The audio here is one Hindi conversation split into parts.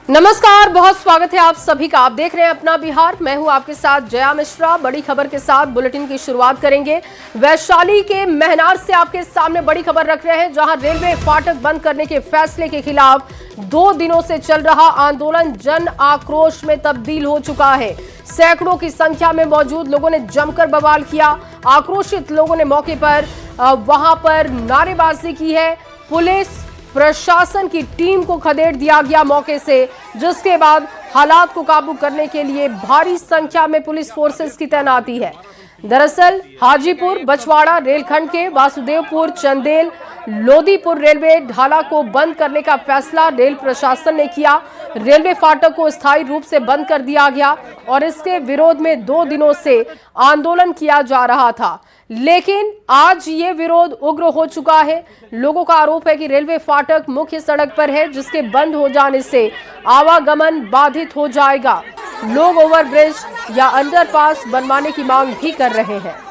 नमस्कार, बहुत स्वागत है आप सभी का। आप देख रहे हैं अपना बिहार। मैं हूं आपके साथ जया मिश्रा। बड़ी खबर के साथ बुलेटिन की शुरुआत करेंगे। वैशाली के महनार से आपके सामने बड़ी खबर रख रहे हैं, जहां रेलवे फाटक बंद करने के फैसले के खिलाफ 2 दिनों से चल रहा आंदोलन जन आक्रोश में तब्दील हो चुका है। सैकड़ों की संख्या में मौजूद लोगों ने जमकर बवाल किया। आक्रोशित लोगों ने मौके पर वहां पर नारेबाजी की है। पुलिस प्रशासन की टीम को खदेड़ दिया गया मौके से, जिसके बाद हालात को काबू करने के लिए भारी संख्या में पुलिस फोर्सेस की तैनाती है। दरअसल हाजीपुर बछवाड़ा रेलखंड के वासुदेवपुर चंदेल लोदीपुर रेलवे ढाला को बंद करने का फैसला रेल प्रशासन ने किया। रेलवे फाटक को स्थायी रूप से बंद कर दिया गया और इसके विरोध में 2 दिनों से आंदोलन किया जा रहा था, लेकिन आज ये विरोध उग्र हो चुका है। लोगों का आरोप है कि रेलवे फाटक मुख्य सड़क पर है, जिसके बंद हो जाने से आवागमन बाधित हो जाएगा। लोग ओवरब्रिज या अंडरपास बनवाने की मांग भी कर रहे हैं।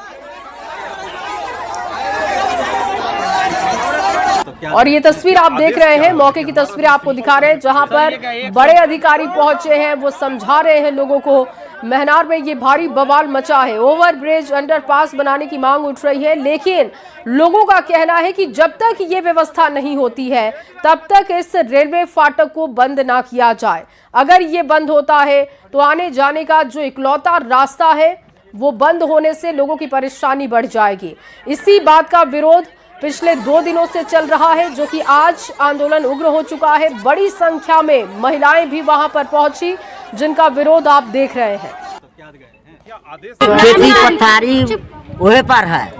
और ये तस्वीर आप देख रहे हैं, मौके की तस्वीर आपको दिखा रहे हैं, जहां पर बड़े अधिकारी पहुंचे हैं। वो समझा रहे हैं लोगों को। महनार में ये भारी बवाल मचा है। ओवरब्रिज अंडरपास बनाने की मांग उठ रही है, लेकिन लोगों का कहना है कि जब तक ये व्यवस्था नहीं होती है तब तक इस रेलवे फाटक को बंद ना किया जाए। अगर ये बंद होता है तो आने जाने का जो इकलौता रास्ता है वो बंद होने से लोगों की परेशानी बढ़ जाएगी। इसी बात का विरोध पिछले 2 दिनों से चल रहा है, जो कि आज आंदोलन उग्र हो चुका है। बड़ी संख्या में महिलाएं भी वहां पर पहुंची, जिनका विरोध आप देख रहे हैं। खेती पथारी वही पर है,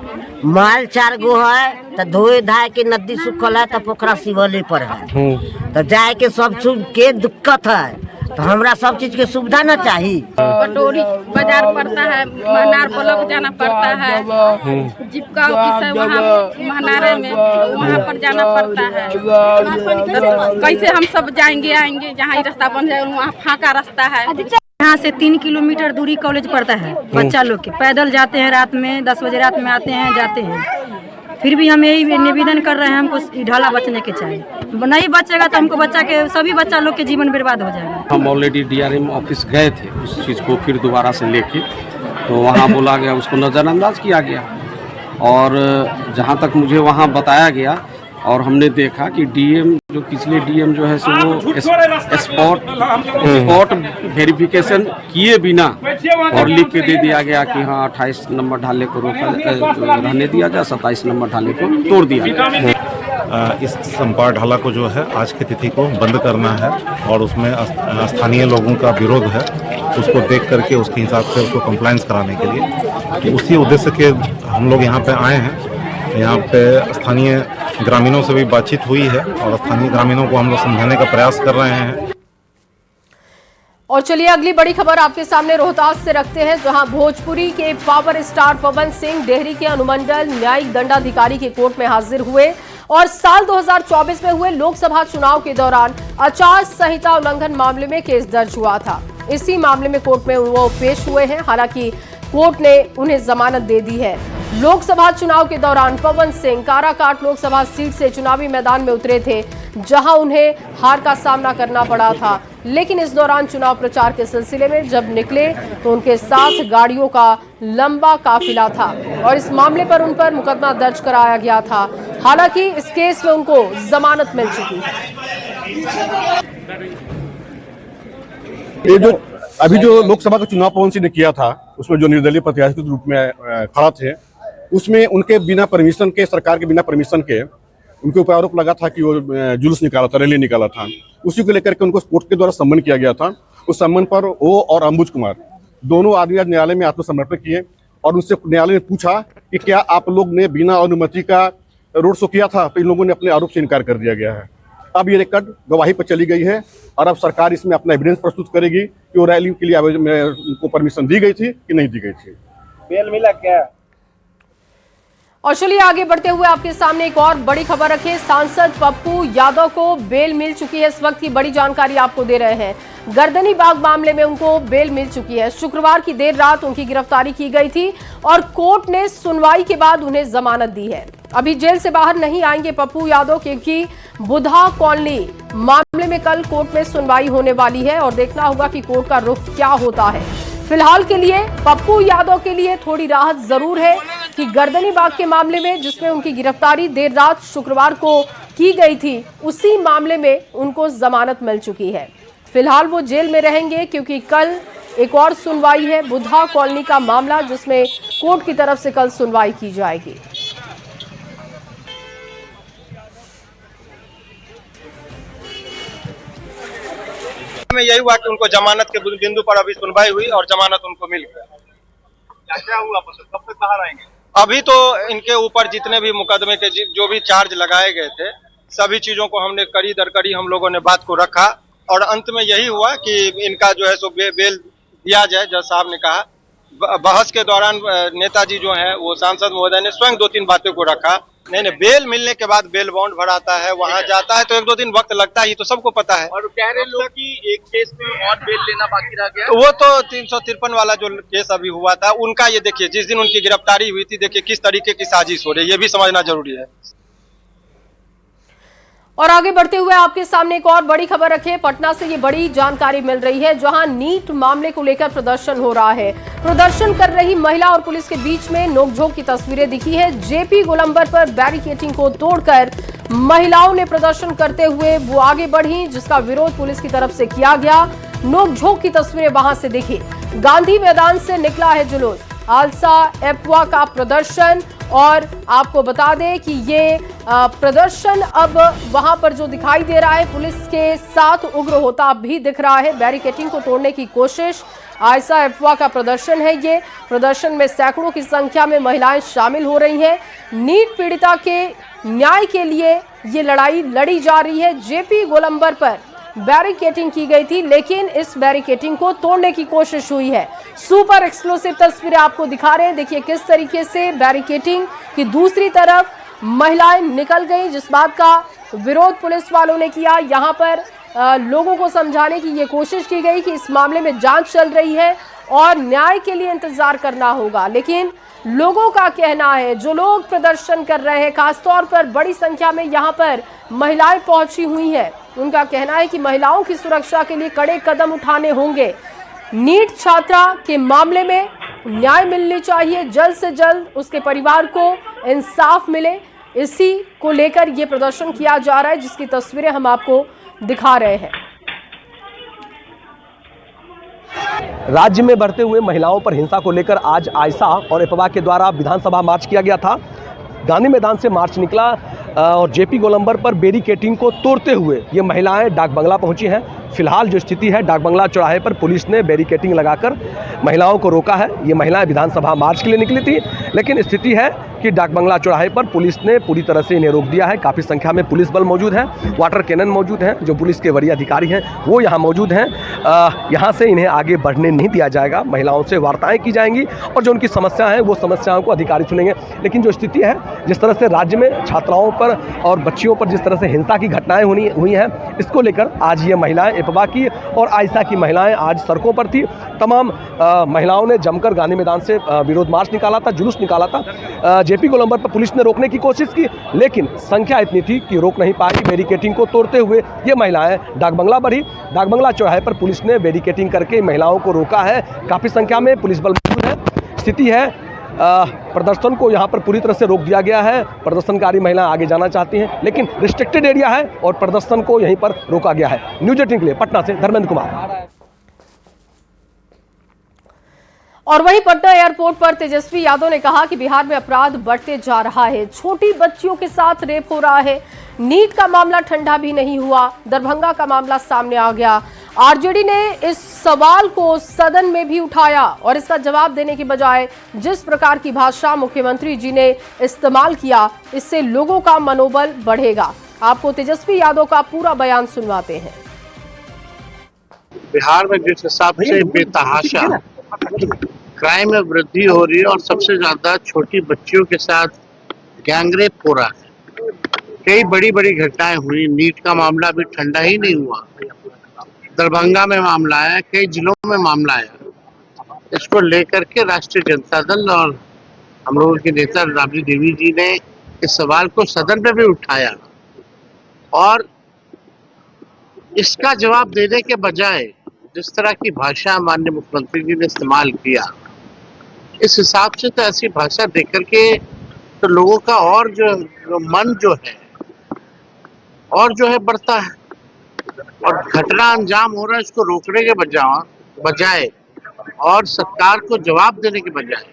माल 4 गो है, तो धोए धाय के नदी सुखल है, तो पोखरा शिवले पर है, तो जाए के सब के दिक्कत है। तो हमरा सब चीज के सुविधा न चाहिए। पटोरी बाजार पड़ता है, महनार ब्लॉक जाना पड़ता है, जीविका ऑफिस है वहाँ महनारे में, वहाँ पर जाना पड़ता है। तो कैसे हम सब जाएंगे आएंगे, जहाँ ही रास्ता बन जाए वहाँ फाका रास्ता है। यहाँ से 3 किलोमीटर दूरी कॉलेज पड़ता है। बच्चा लोग के पैदल जाते हैं, रात में 10 बजे रात में आते हैं जाते हैं। फिर भी हम यही निवेदन कर रहे हैं, हमको ढाला बचने के चाहिए। नहीं बचेगा तो हमको सभी बच्चा लोग के जीवन बर्बाद हो जाएगा। हम ऑलरेडी DRM ऑफिस गए थे उस चीज़ को फिर दोबारा से लेके, तो वहाँ बोला गया, उसको नज़रअंदाज किया गया। और जहाँ तक मुझे वहाँ बताया गया और हमने देखा कि DM जो पिछले DM जो है सो वो स्पॉट वेरिफिकेशन किए बिना और लिख के दे दिया गया कि हाँ 28 नंबर ढाले को रहने दिया जाए, 27 नंबर ढाले को तोड़ दिया जाए। इस संपार ढाला को जो है आज की तिथि को बंद करना है और उसमें स्थानीय लोगों का विरोध है, उसको देख करके उसके हिसाब से उसको कंप्लायंस कराने के लिए, कि उसी उद्देश्य के हम लोग यहाँ पे आए हैं। यहाँ पे स्थानीय ग्रामीणों से भी बातचीत हुई है और स्थानीय ग्रामीणों को हम लोग समझाने का प्रयास कर रहे हैं। और चलिए अगली बड़ी खबर आपके सामने रोहतास से रखते हैं, जहां भोजपुरी के पावर स्टार पवन सिंह डेहरी के अनुमंडल न्यायिक दंडाधिकारी के कोर्ट में हाजिर हुए और साल 2024 में हुए लोकसभा चुनाव के दौरान आचार संहिता उल्लंघन मामले में केस दर्ज हुआ था। इसी मामले में कोर्ट में वो पेश हुए हैं। हालांकि कोर्ट ने उन्हें जमानत दे दी है। लोकसभा चुनाव के दौरान पवन सिंह काराकाट लोकसभा सीट से चुनावी मैदान में उतरे थे, जहां उन्हें हार का सामना करना पड़ा था। लेकिन इस दौरान चुनाव प्रचार के सिलसिले में जब निकले तो उनके साथ गाड़ियों का लंबा काफिला था और इस मामले पर उन पर मुकदमा दर्ज कराया गया था। हालांकि इस केस में उनको जमानत मिल चुकी है। ये जो अभी जो लोकसभा का चुनाव पवन सिंह ने किया था, उसमें जो निर्दलीय प्रत्याशी के रूप में खड़ा थे, उसमें उनके बिना परमिशन के, सरकार के बिना परमिशन के उनके ऊपर आरोप लगा था कि वो जुलूस निकाला था, रैली निकाला था। उसी को लेकर के उनको कोर्ट के द्वारा सम्मन किया गया था। उस सम्मन पर वो और अंबुज कुमार दोनों आदमी आज न्यायालय में आत्मसमर्पण किए और उनसे न्यायालय ने पूछा कि क्या आप लोग ने बिना अनुमति का रोड शो किया था, तो इन लोगों ने अपने आरोप से इनकार कर दिया गया है। अब ये रिकॉर्ड गवाही पर चली गई है और अब सरकार इसमें अपना एविडेंस प्रस्तुत करेगी कि वो रैली के लिए उनको परमिशन दी गई थी कि नहीं दी गई थी। बेल मिला क्या? और चलिए आगे बढ़ते हुए आपके सामने एक और बड़ी खबर रखे। सांसद पप्पू यादव को बेल मिल चुकी है। इस वक्त की बड़ी जानकारी आपको दे रहे हैं। गर्दनी बाग मामले में उनको बेल मिल चुकी है। शुक्रवार की देर रात उनकी गिरफ्तारी की गई थी और कोर्ट ने सुनवाई के बाद उन्हें जमानत दी है। अभी जेल से बाहर नहीं आएंगे पप्पू यादव, क्योंकि बुधा कॉलोनी मामले में कल कोर्ट में सुनवाई होने वाली है और देखना होगा कि कोर्ट का रुख क्या होता है। फिलहाल के लिए पप्पू यादव के लिए थोड़ी राहत जरूर है कि गर्दनी बाग के मामले में, जिसमें उनकी गिरफ्तारी देर रात शुक्रवार को की गई थी, उसी मामले में उनको जमानत मिल चुकी है। फिलहाल वो जेल में रहेंगे क्योंकि कल एक और सुनवाई है, बुधा कॉलोनी का मामला, जिसमें कोर्ट की तरफ से कल सुनवाई की जाएगी। में यही हुआ कि उनको जमानत के बिंदु पर अभी सुनवाई हुई और जमानत उनको मिल गया। क्या हुआ, कब तक बाहर आएंगे? अभी तो इनके ऊपर जितने भी मुकदमे के जो भी चार्ज लगाए गए थे, सभी चीजों को हमने कड़ी दर कड़ी हम लोगों ने बात को रखा और अंत में यही हुआ कि इनका जो है सो बेल दिया जाए। जज साहब ने कहा। बहस के दौरान नेताजी जो है वो सांसद महोदय ने स्वयं 2-3 बातों को रखा। नहीं, बेल मिलने के बाद बेल बॉन्ड भराता है, वहाँ जाता है तो 1-2 दिन वक्त लगता है, ये तो सबको पता है। और कह रहे लोग कि एक केस में और बेल लेना बाकी रह गया। वो तो 353 वाला जो केस अभी हुआ था उनका, ये देखिए जिस दिन उनकी गिरफ्तारी हुई थी, देखिए किस तरीके की साजिश हो रही है, ये भी समझना जरूरी है। और आगे बढ़ते हुए आपके सामने एक और बड़ी खबर रखे। पटना से ये बड़ी जानकारी मिल रही है, जहां नीट मामले को लेकर प्रदर्शन हो रहा है। प्रदर्शन कर रही महिला और पुलिस के बीच में नोकझोंक की तस्वीरें दिखी है। जेपी गोलंबर पर बैरिकेडिंग को तोड़कर महिलाओं ने प्रदर्शन करते हुए वो आगे बढ़ी, जिसका विरोध पुलिस की तरफ से किया गया। नोकझोंक की तस्वीरें वहां से दिखी। गांधी मैदान से निकला है जुलूस, आलसा एप्वा का प्रदर्शन। और आपको बता दें कि ये प्रदर्शन अब वहां पर जो दिखाई दे रहा है, पुलिस के साथ उग्र होता भी दिख रहा है। बैरिकेडिंग को तोड़ने की कोशिश, आयसा एप्वा का प्रदर्शन है। ये प्रदर्शन में सैकड़ों की संख्या में महिलाएं शामिल हो रही हैं। नीट पीड़िता के न्याय के लिए ये लड़ाई लड़ी जा रही है। जेपी गोलंबर पर बैरिकेडिंग की गई थी, लेकिन इस बैरिकेडिंग को तोड़ने की कोशिश हुई है। सुपर एक्सक्लूसिव तस्वीरें आपको दिखा रहे हैं। देखिए किस तरीके से बैरिकेडिंग की दूसरी तरफ महिलाएं निकल गई, जिस बात का विरोध पुलिस वालों ने किया। यहां पर लोगों को समझाने की ये कोशिश की गई कि इस मामले में जांच चल रही है और न्याय के लिए इंतजार करना होगा। लेकिन लोगों का कहना है, जो लोग प्रदर्शन कर रहे हैं, खासतौर पर बड़ी संख्या में यहाँ पर महिलाएं पहुंची हुई हैं, उनका कहना है कि महिलाओं की सुरक्षा के लिए कड़े कदम उठाने होंगे। नीट छात्रा के मामले में न्याय मिलनी चाहिए, जल्द से जल्द उसके परिवार को इंसाफ मिले। इसी को लेकर ये प्रदर्शन किया जा रहा है, जिसकी तस्वीरें हम आपको दिखा रहे हैं। राज्य में बढ़ते हुए महिलाओं पर हिंसा को लेकर आज आयसा और एपवा के द्वारा विधानसभा मार्च किया गया था। गांधी मैदान से मार्च निकला और जेपी गोलंबर पर बैरिकेडिंग को तोड़ते हुए ये महिलाएं डाक बंगला पहुंची हैं। फिलहाल जो स्थिति है, डाक बंगला चौराहे पर पुलिस ने बैरिकेडिंग लगाकर महिलाओं को रोका है। ये महिलाएं विधानसभा मार्च के लिए निकली थी, लेकिन स्थिति है कि डाक बंगला चौराहे पर पुलिस ने पूरी तरह से इन्हें रोक दिया है। काफ़ी संख्या में पुलिस बल मौजूद है, वाटर कैनन मौजूद हैं, जो पुलिस के वरीय अधिकारी हैं वो यहाँ मौजूद हैं। यहाँ से इन्हें आगे बढ़ने नहीं दिया जाएगा। महिलाओं से वार्ताएं की जाएंगी और जो उनकी समस्या है वो समस्याओं को अधिकारी सुनेंगे। लेकिन जो स्थिति है, जिस तरह से राज्य में छात्राओं पर और बच्चियों पर जिस तरह से हिंसा की घटनाएं हुई हैं, इसको लेकर आज ये महिलाएं, एपवा की और आयसा की महिलाएं आज सड़कों पर थी। तमाम महिलाओं ने जमकर गांधी मैदान से विरोध मार्च निकाला था, जुलूस निकाला था। जेपी गोलंबर पर पुलिस ने रोकने की कोशिश की, लेकिन संख्या इतनी थी कि रोक नहीं पाई। बैरिकेडिंग को तोड़ते हुए ये महिलाएं डाक बंगला बढ़ी। डाक बंगला चौराहे पर पुलिस ने बैरिकेडिंग करके महिलाओं को रोका है। काफ़ी संख्या में पुलिस बल मौजूद है। स्थिति है, प्रदर्शन को यहाँ पर पूरी तरह से रोक दिया गया है। प्रदर्शनकारी महिलाएं आगे जाना चाहती हैं, लेकिन रिस्ट्रिक्टेड एरिया है और प्रदर्शन को यहीं पर रोका गया है। न्यूज 18 के लिए पटना से धर्मेंद्र कुमार। और वहीं पटना एयरपोर्ट पर तेजस्वी यादव ने कहा कि बिहार में अपराध बढ़ते जा रहा है, छोटी बच्चियों के साथ रेप हो रहा है। नीट का मामला ठंडा भी नहीं हुआ, दरभंगा का मामला सामने आ गया। आरजेडी ने इस सवाल को सदन में भी उठाया और इसका जवाब देने की बजाय जिस प्रकार की भाषा मुख्यमंत्री जी ने इस्तेमाल किया, इससे लोगों का मनोबल बढ़ेगा। आपको तेजस्वी यादव का पूरा बयान सुनवाते हैं। बिहार में जिस हिसाब से बेतहाशा क्राइम में वृद्धि हो रही है और सबसे ज्यादा छोटी बच्चियों के साथ गैंगरेप हो रहा है, कई बड़ी बड़ी घटनाएं हुई। नीट का मामला अभी ठंडा ही नहीं हुआ, दरभंगा में मामला आया, कई जिलों में मामला आया। इसको लेकर के राष्ट्रीय जनता दल और हम लोगों के नेता राबड़ी देवी जी ने इस सवाल को सदन में भी उठाया और इसका जवाब देने के बजाय जिस तरह की भाषा माननीय मुख्यमंत्री जी ने इस्तेमाल किया, इस हिसाब से तो ऐसी भाषा देख करके तो लोगों का और जो मन जो है बढ़ता है और घटना अंजाम हो रहा है, इसको रोकने के बजाय और सरकार को जवाब देने के बजाय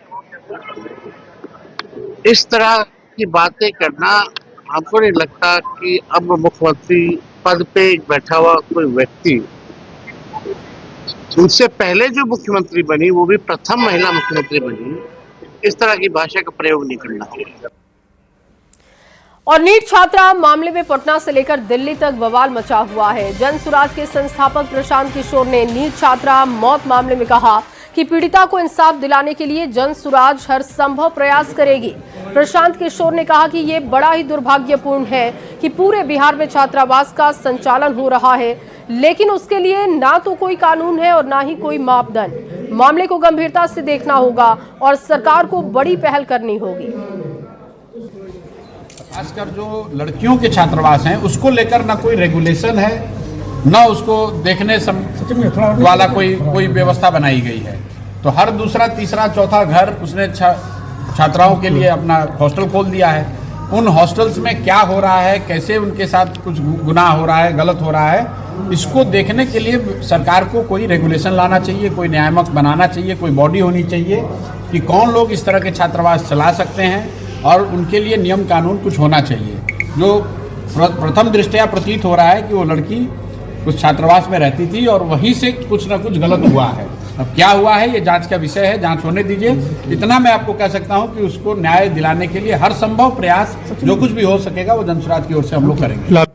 इस तरह की बातें करना, हमको नहीं लगता कि अब मुख्यमंत्री पद पे बैठा हुआ कोई व्यक्ति, उनसे पहले जो मुख्यमंत्री बनी वो भी प्रथम महिला मुख्यमंत्री बनी, इस तरह की भाषा का प्रयोग नहीं करना चाहिए। और नीट छात्रा मामले में पटना से लेकर दिल्ली तक बवाल मचा हुआ है। जन सुराज के संस्थापक प्रशांत किशोर ने नीट छात्रा मौत मामले में कहा कि पीड़िता को इंसाफ दिलाने के लिए जन सुराज हर संभव प्रयास करेगी। प्रशांत किशोर ने कहा कि ये बड़ा ही दुर्भाग्यपूर्ण है कि पूरे बिहार में छात्रावास का संचालन हो रहा है, लेकिन उसके लिए ना तो कोई कानून है और ना ही कोई मापदंड। मामले को गंभीरता से देखना होगा और सरकार को बड़ी पहल करनी होगी। खासकर जो लड़कियों के छात्रावास हैं उसको लेकर ना कोई रेगुलेशन है, ना उसको देखने वाला कोई व्यवस्था बनाई गई है। तो हर दूसरा तीसरा चौथा घर उसने छात्राओं के लिए अपना हॉस्टल खोल दिया है। उन हॉस्टल्स में क्या हो रहा है, कैसे उनके साथ कुछ गुनाह हो रहा है, गलत हो रहा है, इसको देखने के लिए सरकार को कोई रेगुलेशन लाना चाहिए, कोई नियामक बनाना चाहिए, कोई बॉडी होनी चाहिए कि कौन लोग इस तरह के छात्रावास चला सकते हैं और उनके लिए नियम कानून कुछ होना चाहिए। जो प्रथम दृष्टया प्रतीत हो रहा है कि वो लड़की उस छात्रावास में रहती थी और वहीं से कुछ ना कुछ गलत हुआ है। अब क्या हुआ है ये जांच का विषय है, जांच होने दीजिए। इतना मैं आपको कह सकता हूं कि उसको न्याय दिलाने के लिए हर संभव प्रयास जो कुछ भी हो सकेगा वो जनसुराज की ओर से हम लोग करेंगे।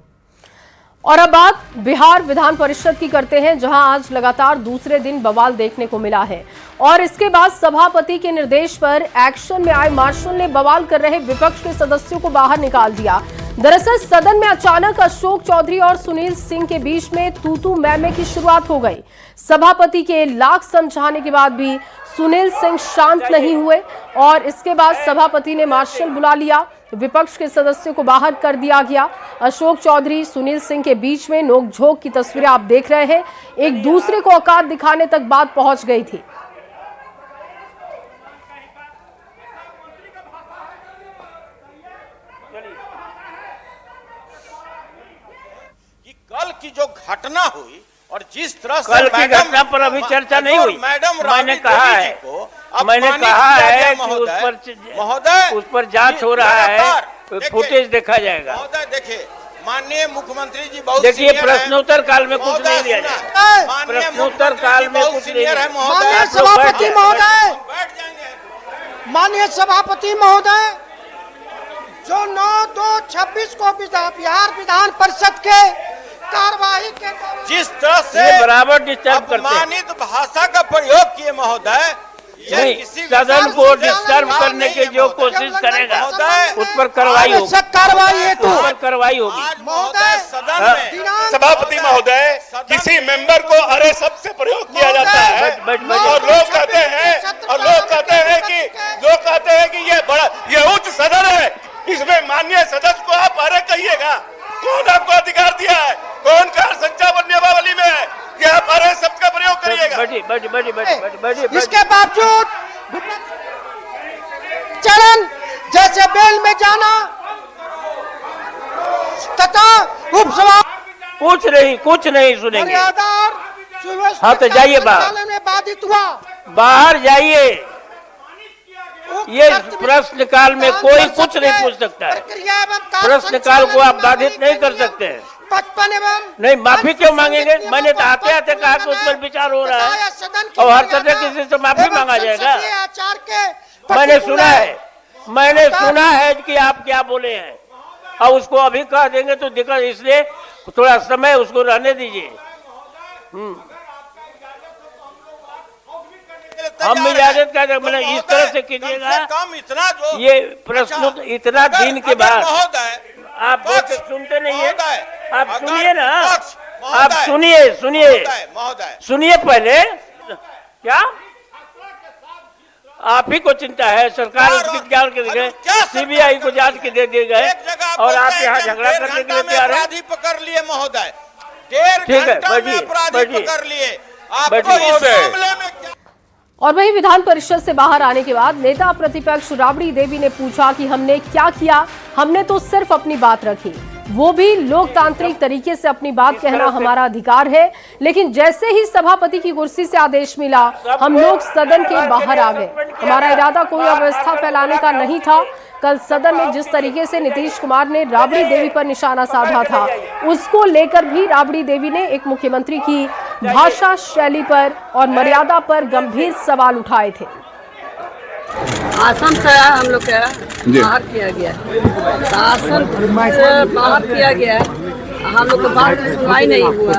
और अब बात बिहार विधान परिषद की करते हैं, जहां आज लगातार दूसरे दिन बवाल देखने को मिला है और इसके बाद सभापति के निर्देश पर एक्शन में आए मार्शल ने बवाल कर रहे विपक्ष के सदस्यों को बाहर निकाल दिया। दरअसल सदन में अचानक अशोक चौधरी और सुनील सिंह के बीच में तू मैं की शुरुआत हो गई। सभापति के लाख समझाने के बाद भी सुनील सिंह शांत नहीं हुए और इसके बाद सभापति ने मार्शल बुला लिया। विपक्ष के सदस्यों को बाहर कर दिया गया। अशोक चौधरी सुनील सिंह के बीच में नोकझोंक की तस्वीरें आप देख रहे हैं। एक दूसरे को औकात दिखाने तक बात पहुंच गई थी। कल की जो घटना हुई और जिस तरह से कल की घटना पर अभी चर्चा नहीं हुई। मैंने कहा है कि उस पर जांच हो रहा है, फुटेज देखा जाएगा। महोदय देखिए, माननीय मुख्यमंत्री जी बहुत देखिए, प्रश्नोत्तर काल में कुछ नहीं दिया जाएगा। प्रश्नोत्तर काल में कुछ नहीं है। माननीय सभापति महोदय, माननीय सभापति महोदय, जो 9/2/26 को बिहार विधान परिषद के कार्यवाही के जिस तरह से बराबर डिस्टर्ब करते हैं, अपमानित भाषा का प्रयोग किए महोदय, सदन को डिस्टर्ब करने की जो कोशिश करेगा उस पर कार्रवाई होगी। कार्रवाई होगी महोदय। सदन में सभापति महोदय, किसी मेंबर को अरे शब्द से प्रयोग किया जाता है और लोग कहते हैं कि ये उच्च सदन है, इसमें माननीय सदस्य को आप अरे कहिएगा। कौन आपको अधिकार दिया है? कौन कार संचालन नियमावली में है कि आप अरे शब्द का प्रयोग करिएगा? इसके बावजूद चरण जैसे बेल में जाना तथा उपसभा कुछ नहीं सुनेंगे। हाँ तो जाइए बाहर, में बाधित हुआ, बाहर जाइए। ये प्रश्नकाल में कोई कुछ नहीं पूछ सकता है। प्रश्नकाल को आप बाधित नहीं कर सकते हैं। 55 एवं नहीं, माफी क्यों मांगेंगे? मैंने तो आते आते कहा कि उस पर विचार हो रहा है और हर तरह किसी से माफी मांगा जाएगा। मैंने सुना है कि आप क्या बोले हैं और उसको अभी कह देंगे तो दिक्कत, इसलिए थोड़ा समय उसको रहने दीजिए। हम इजाजत का मैंने इस तरह से कीजिएगा। कम इतना जो ये प्रश्न इतना दिन के बाद आप सुनते नहीं है, आप सुनिए ना, आप सुनिए पहले। क्या आप ही को चिंता है? सरकार उसकी जांच के गए, सीबीआई को जांच के दे दिए गए और आप यहाँ झगड़ा करने के लिए तैयार हैं? अपराधी पकड़ लिए महोदय, 1.5 घंटा में अपराधी पकड़ लिए। आपको इस मामले में क्या? और वहीं विधान परिषद से बाहर आने के बाद नेता प्रतिपक्ष राबड़ी देवी ने पूछा कि हमने क्या किया। हमने तो सिर्फ अपनी बात रखी, वो भी लोकतांत्रिक तरीके से अपनी बात कहना हमारा अधिकार है। लेकिन जैसे ही सभापति की कुर्सी से आदेश मिला, हम लोग सदन के बाहर आ गए। हमारा इरादा कोई अव्यवस्था फैलाने का नहीं था। कल सदन में जिस तरीके से नीतीश कुमार ने राबड़ी देवी पर निशाना साधा था, उसको लेकर भी राबड़ी देवी ने एक मुख्यमंत्री की भाषा शैली पर और मर्यादा पर गंभीर सवाल उठाए थे। आसन से हम लोग का बाहर किया गया, आसन से बाहर किया गया, हम लोग को बाहर में सुनवाई नहीं हुआ।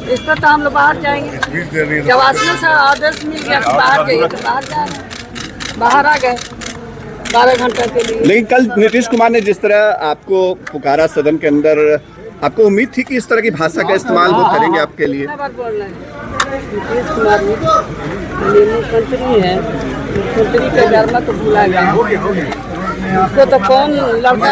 इस पर तो हम लोग बाहर जाएंगे। जब आसन से आदेश मिल गया तो बाहर जाएंगे, तो बाहर जाएंगे। बाहर आ गए 12 घंटे के लिए। लेकिन कल नीतीश कुमार ने जिस तरह आपको पुकारा सदन के अंदर, आपको उम्मीद थी कि इस तरह की भाषा का इस्तेमाल वो करेंगे आपके लिए? बोल रहे हैं नीतीश कुमार मुख्यमंत्री है, मुख्यमंत्री का गर्मा तो भूला गया। उसको तो कौन लड़का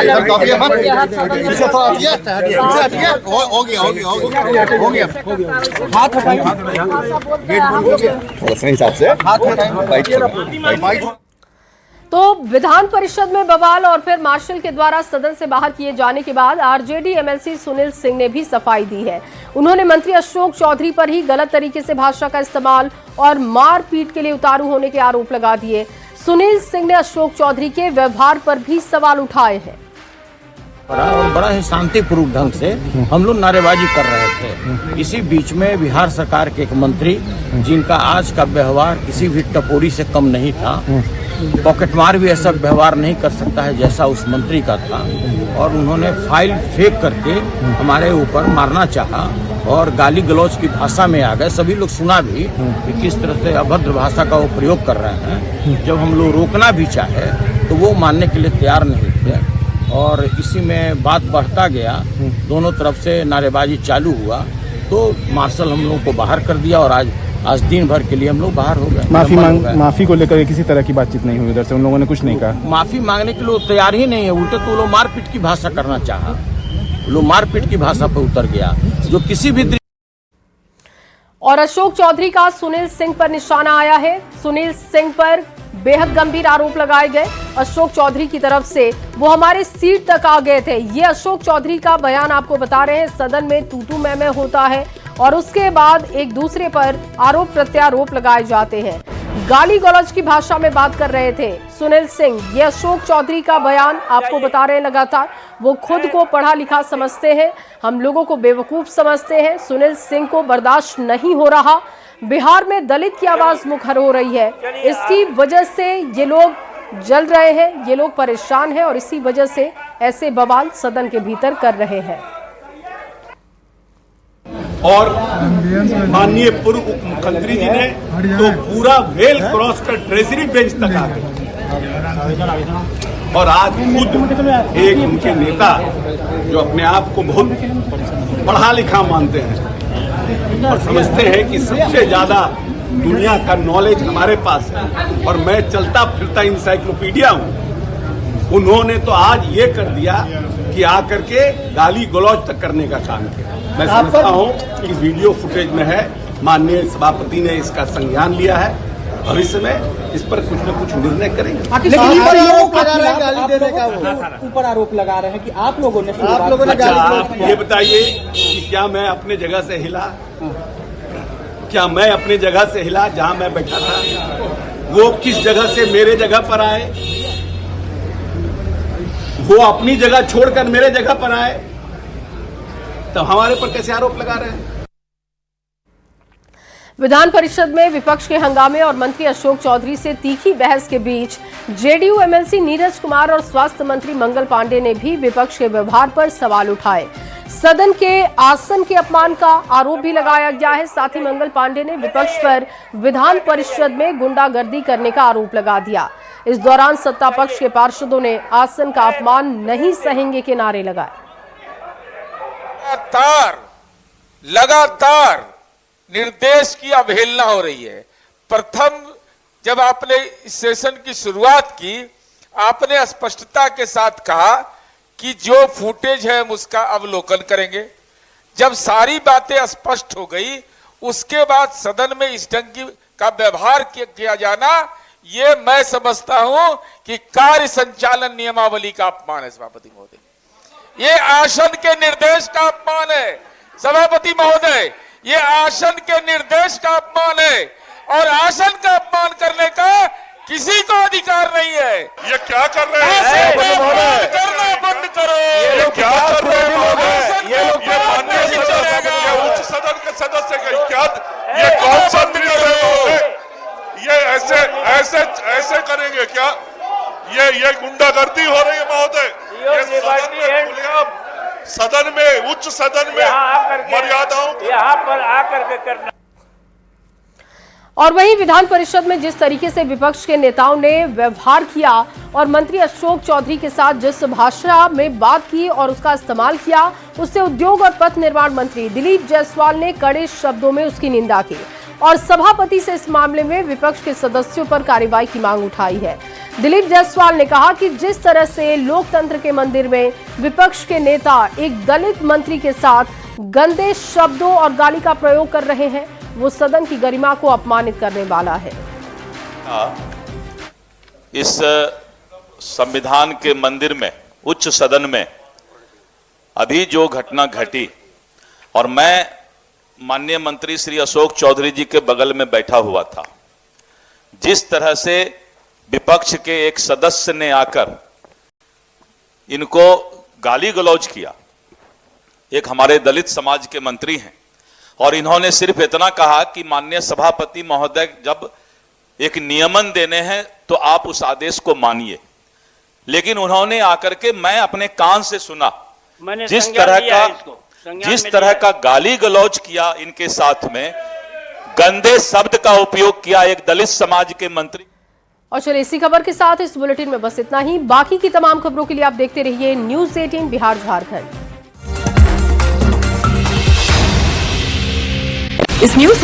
तो विधान परिषद में बवाल और फिर मार्शल के द्वारा सदन से बाहर किए जाने के बाद आरजेडी एमएलसी सुनील सिंह ने भी सफाई दी है। उन्होंने मंत्री अशोक चौधरी पर ही गलत तरीके से भाषा का इस्तेमाल और मारपीट के लिए उतारू होने के आरोप लगा दिए। सुनील सिंह ने अशोक चौधरी के व्यवहार पर भी सवाल उठाए हैं। और बड़ा ही शांतिपूर्वक ढंग से हम लोग नारेबाजी कर रहे थे। इसी बीच में बिहार सरकार के एक मंत्री, जिनका आज का व्यवहार किसी भी टपोरी से कम नहीं था, पॉकेटमार भी ऐसा व्यवहार नहीं कर सकता है जैसा उस मंत्री का था, और उन्होंने फाइल फेंक करके हमारे ऊपर मारना चाहा और गाली गलौज की भाषा में आ गए। सभी लोग सुना भी कि किस तरह से अभद्र भाषा का वो प्रयोग कर रहे हैं। जब हम लोग रोकना भी चाहे तो वो मानने के लिए तैयार नहीं थे, और इसी में बात बढ़ता गया, दोनों तरफ से नारेबाजी चालू हुआ, तो मार्शल हम लोगों को बाहर कर दिया और आज दिन भर के लिए हम लोग बाहर हो गए। माफी को लेकर किसी तरह की बातचीत नहीं हुई उधर से? उन लोगों ने कुछ नहीं कहा? माफी मांगने के लिए तैयार ही नहीं है, उल्टे तो लोग मारपीट की भाषा करना चाहा, लोग मारपीट की भाषा पर उतर गया जो किसी भी। और अशोक चौधरी का सुनील सिंह पर निशाना आया है। सुनील सिंह पर बेहद गंभीर आरोप लगाए गए। अशोक चौधरी की तरफ से वो हमारे सीट तक आ गए थे। ये अशोक चौधरी का बयान आपको बता रहे हैं। सदन में तू मैं होता है और उसके बाद एक दूसरे पर आरोप प्रत्यारोप लगाए जाते हैं। गाली गलौज की भाषा में बात कर रहे थे सुनील सिंह। ये अशोक चौधरी का बयान आपको बता रहे हैं लगातार। वो खुद को पढ़ा लिखा समझते हैं, हम लोगों को बेवकूफ समझते हैं। सुनील सिंह को बर्दाश्त नहीं हो रहा। बिहार में दलित की आवाज मुखर हो रही है, इसकी वजह से ये लोग जल रहे हैं, ये लोग परेशान हैं और इसी वजह से ऐसे बवाल सदन के भीतर कर रहे हैं। और माननीय पूर्व उप मुख्यमंत्री जी ने तो पूरा वेल क्रॉस कर ट्रेजरी बेंच तक आ गए, और आज खुद एक उनके नेता जो अपने आप को बहुत पढ़ा लिखा मानते हैं और समझते हैं कि सबसे ज्यादा दुनिया का नॉलेज हमारे पास है और मैं चलता फिरता इंसाइक्लोपीडिया हूँ, उन्होंने तो आज ये कर दिया कि आकर के गाली गलौज तक करने का काम किया। मैं समझता हूँ कि वीडियो फुटेज में है, माननीय सभापति ने इसका संज्ञान लिया है, भविष्य में इस पर कुछ न कुछ निर्णय करेंगे। ऊपर आरोप लगा रहे हैं कि आप लोगों ने आप ये बताइए कि क्या मैं अपने जगह से हिला? क्या मैं अपने जगह से हिला जहां मैं बैठा था? वो किस जगह से मेरे जगह पर आए? वो अपनी जगह छोड़कर मेरे जगह पर आए, तो हमारे पर कैसे आरोप लगा रहे हैं? विधान परिषद में विपक्ष के हंगामे और मंत्री अशोक चौधरी से तीखी बहस के बीच जेडीयू एमएलसी नीरज कुमार और स्वास्थ्य मंत्री मंगल पांडे ने भी विपक्ष के व्यवहार पर सवाल उठाए। सदन के आसन के अपमान का आरोप भी लगाया गया है। साथ ही मंगल पांडे ने विपक्ष पर विधान परिषद में गुंडागर्दी करने का आरोप लगा दिया। इस दौरान सत्ता पक्ष के पार्षदों ने आसन का अपमान नहीं सहेंगे के नारे लगाए। लगातार निर्देश की अवहेलना हो रही है। प्रथम जब आपने इस सेशन की शुरुआत की, आपने स्पष्टता के साथ कहा कि जो फुटेज है हम उसका अवलोकन करेंगे। जब सारी बातें स्पष्ट हो गई, उसके बाद सदन में इस ढंग का व्यवहार किया जाना, ये मैं समझता हूं कि कार्य संचालन नियमावली का अपमान है। सभापति महोदय, ये आसन के निर्देश का अपमान है। सभापति महोदय, ये आसन के निर्देश का अपमान है और आसन का अपमान करने का किसी को अधिकार नहीं है। ये क्या कर रहे हैं? करना बंद करो। ये क्या कर रहे हैं? ये माननीय उच्च सदन के सदस्य के क्या, ये कौन सा निर्णय है? ये ऐसे करेंगे क्या? ये गुंडागर्दी हो रही है महोदय। ये सदन में उच्च सदन में मर्यादाओं यहाँ पर आकर के करना। और वहीं विधान परिषद में जिस तरीके से विपक्ष के नेताओं ने व्यवहार किया और मंत्री अशोक चौधरी के साथ जिस भाषा में बात की और उसका इस्तेमाल किया, उससे उद्योग और पथ निर्माण मंत्री दिलीप जायसवाल ने कड़े शब्दों में उसकी निंदा की और सभापति से इस मामले में विपक्ष के सदस्यों पर कार्रवाई की मांग उठाई है। दिलीप जायसवाल ने कहा कि जिस तरह से लोकतंत्र के मंदिर में विपक्ष के नेता एक दलित मंत्री के साथ गंदे शब्दों और गाली का प्रयोग कर रहे हैं, वो सदन की गरिमा को अपमानित करने वाला है। इस संविधान के मंदिर में, उच्च सदन में अभी जो घटना घटी, और मैं माननीय मंत्री श्री अशोक चौधरी जी के बगल में बैठा हुआ था, जिस तरह से विपक्ष के एक सदस्य ने आकर इनको गाली गलौज किया, एक हमारे दलित समाज के मंत्री हैं, और इन्होंने सिर्फ इतना कहा कि माननीय सभापति महोदय जब एक नियमन देने हैं तो आप उस आदेश को मानिए। लेकिन उन्होंने आकर के, मैं अपने कान से सुना, जिस तरह का गाली गलौज किया, इनके साथ में गंदे शब्द का उपयोग किया एक दलित समाज के मंत्री। और चलिए इसी खबर के साथ इस बुलेटिन में बस इतना ही। बाकी की तमाम खबरों के लिए आप देखते रहिए न्यूज़ 18 बिहार झारखंड। इस न्यूज़